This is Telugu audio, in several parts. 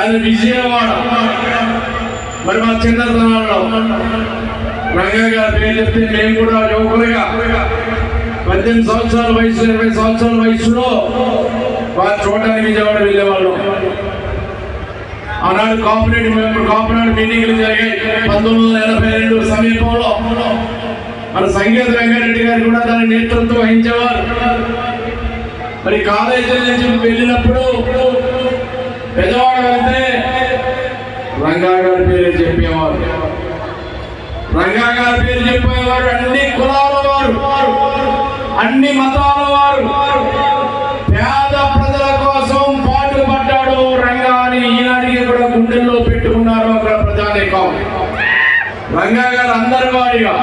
ఆయన విజయవాడ. మరి మా చిన్నతనాల్లో రంగా గారి పేరు చెప్తే మేము కూడా యువకులుగా 18 సంవత్సరాల వయసు 20 సంవత్సరాల వయసులో వారు చూడడానికి విజయవాడ వెళ్ళేవాళ్ళం. ఆనాడు కాపునాడు మీటింగ్లు జరిగాయి 1982 సమీపంలో. మన సంగీత వెంకటరెడ్డి గారు కూడా దాని నేతృత్వం వహించేవారు. మరి కాలేజీల నుంచి వెళ్ళినప్పుడు పెద్దవాడ వెళ్తే రంగా గారి పేరు చెప్పేవారు. రంగా గారి పేరు చెప్పేవారు. అన్ని కులాల వారు, అన్ని మతాల వారు, పేద ప్రజల కోసం పాటుపడ్డాడు రంగా అని ఈనాటికి కూడా గుండెల్లో పెట్టుకున్నారు అక్కడ ప్రజానీకం. రంగా గారు అందరి వారిగా.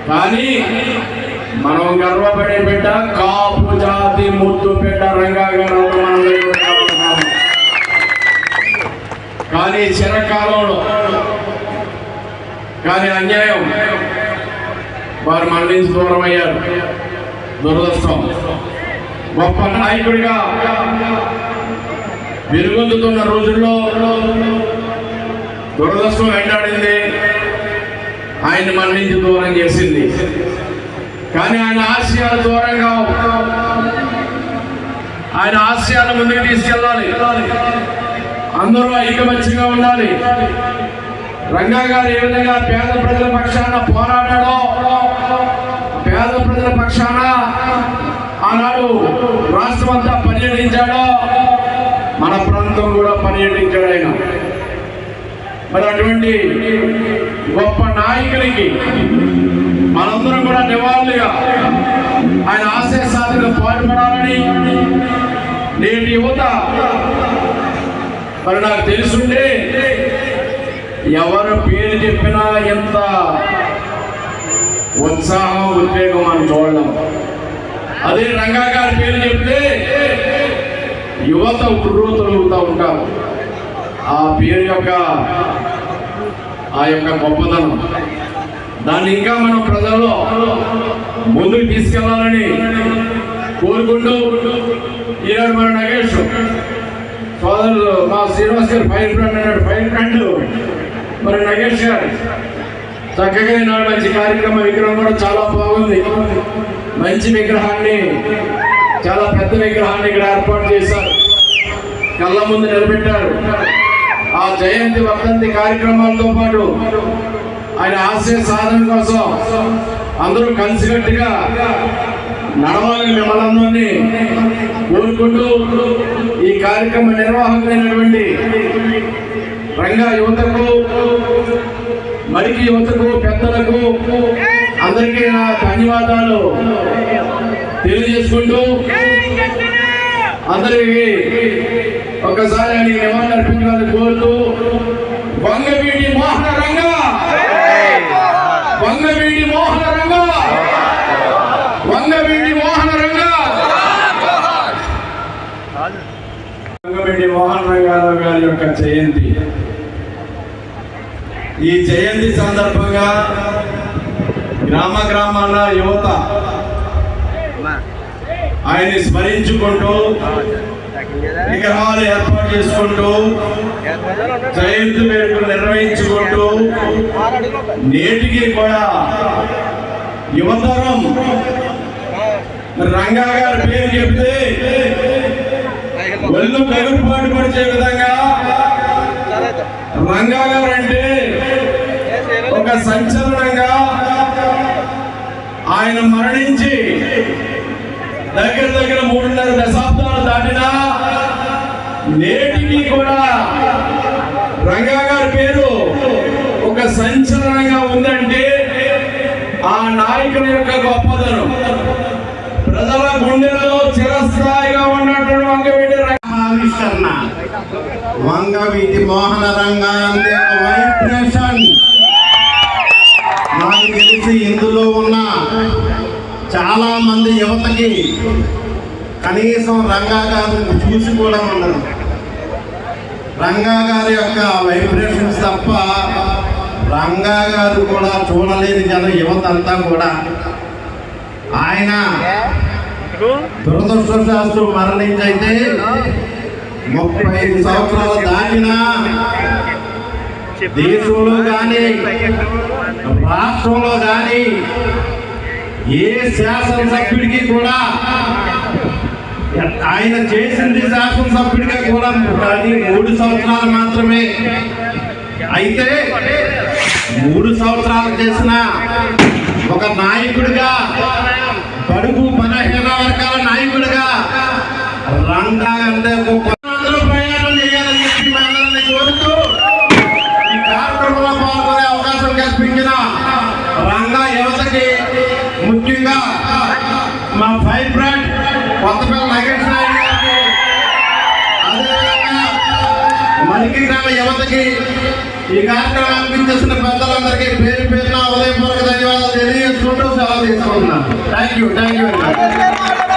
కానీ మనం గర్వపడే బిడ్డ కాపు జాతి ముద్దు బిడ్డ రంగా గారు. కానీ చిరకాలంలో కానీ అన్యాయం వారు మన నుంచి దూరం అయ్యారు. దురదృష్టం. గొప్ప నాయకుడిగా వెలుగొందుతున్న రోజుల్లో దురదృష్టం వెంటాడింది. ఆయన మన నుంచి దూరం చేసింది. కానీ ఆయన ఆశయాలు దూరంగా ఆయన ఆశయాల ముందుకు తీసుకెళ్ళాలి. అందరూ ఐకమత్యంగా ఉండాలి. రంగా గారు ఏ విధంగా పేద ప్రజల పక్షాన పోరాడాడో, పేద ప్రజల పక్షాన ఆనాడు రాష్ట్రమంతా పర్యటించాడో, మన ప్రాంతం కూడా పర్యటించాడు ఆయన. మరి అటువంటి గొప్ప నాయకునికి మనందరం కూడా నివాళులుగా ఆయన ఆశయ సాధనకు పాటుపడాలని నేటి యువత మరి నాకు తెలుసుంటే ఎవరు పేరు చెప్పినా ఎంత ఉత్సాహం ఉద్వేగం మనం చూడడం. అదే రంగా గారి పేరు చెప్తే యువత ఉర్రూతలుగుతూ ఉంటారు. ఆ పేరు యొక్క గొప్పతనం, దాన్ని ఇంకా మనం ప్రజల్లో ముందుకు తీసుకెళ్లాలని కోరుకుంటూ ఈనాడు మన నగేష్ సోదరులు మా శ్రీనివాస్ గారు ఫైర్ ఫ్రెండ్ అన్నాడు. ఫైర్ ఫ్రెండ్ మరి నగేష్ గారు చక్కగా ఈనాడు మంచి కార్యక్రమ విగ్రహం కూడా చాలా బాగుంది. మంచి విగ్రహాన్ని, చాలా పెద్ద విగ్రహాన్ని ఇక్కడ ఏర్పాటు చేశారు. కళ్ళ ముందు నిలబెట్టారు. ఆ జయంతి వర్ధంతి కార్యక్రమాలతో పాటు ఆయన ఆశయ సాధన కోసం అందరూ కలిసికట్టుగా నడవాలని మిమ్మల్ని కోరుకుంటూ ఈ కార్యక్రమ నిర్వాహకులైనటువంటి రంగా యువతకు, మరికి యువతకు, పెద్దలకు అందరికీ నా ధన్యవాదాలు తెలియజేసుకుంటూ అందరికీ ఒకసారి ఆయన నివాళులు అర్పించాలని కోరుతూ వంగవీటి మోహన రంగా, వంగవీటి మోహన రంగా, వంగవీటి మోహన రంగా. వంగవీటి మోహన రంగారావు గారి యొక్క జయంతి. ఈ జయంతి సందర్భంగా గ్రామాల యువత ఆయన్ని స్మరించుకుంటూ విగ్రహాలు ఏర్పాటు చేసుకుంటూ జయంతి వేడుకలు నిర్వహించుకుంటూ నేటికి కూడా యువతరం రంగా గారి పేరు చెప్తే ఒళ్ళు కగురుపాటు పడిచే విధంగా రంగా గారు అంటే ఒక సంచలనంగా ఆయన మరణించి దగ్గర 3.5 దశాబ్దాలు దాటినా నేటికి కూడా రంగా గారి పేరు ఒక సంచలనంగా ఉందంటే ఆ నాయకుని యొక్క గొప్పదనం. ప్రజల గుండెల్లో చిరస్థాయిగా ఉన్నటువంటి వంగవీటి ఆవిష్కరణ. వంగవీటి మోహన రంగా అంటే ఒక వైబ్రేషన్. నాకు తెలిసి ఇందులో ఉన్న చాలా మంది యువతకి కనీసం రంగా గారిని చూసి కూడా ఉండదు. రంగా గారి యొక్క వైబ్రేషన్స్ తప్ప రంగా గారు కూడా చూడలేని యువత అంతా కూడా. ఆయన దురదృష్టశాస్త్రం మరణించైతే 35 సంవత్సరాలు దాటినా దేశంలో కానీ రాష్ట్రంలో కానీ ఏ శాసనసభ్యుడికి కూడా ఆయన చేసింది శాసనసభ్యుడిగా కూడా కానీ 3 సంవత్సరాలు మాత్రమే. అయితే 3 సంవత్సరాలు చేసిన ఒక నాయకుడిగా, బడుగు బలహీన వర్గాల నాయకుడిగా రంగా అంటే అందరూ ప్రయాణం చేయాలని చెప్పి మనందరినీ కోరుతూ ఈ కార్యక్రమంలో పాల్గొనే అవకాశం కల్పించిన రంగా యువతకి, ముఖ్యంగా మా ఫైర్ బ్రాండ్ కొత్తపల్లి నాగేశ్వర నాయుడు గారికి, అదేవిధంగా మలికి గ్రామ యువతకి, ఈ కార్యక్రమానికి చేసిన పెద్దలందరికీ పేరు పేరున ఉదయపూర్వక ధన్యవాదాలు తెలియజేసుకుంటూ సెలవు తీసుకుంటున్నాను. Thank you.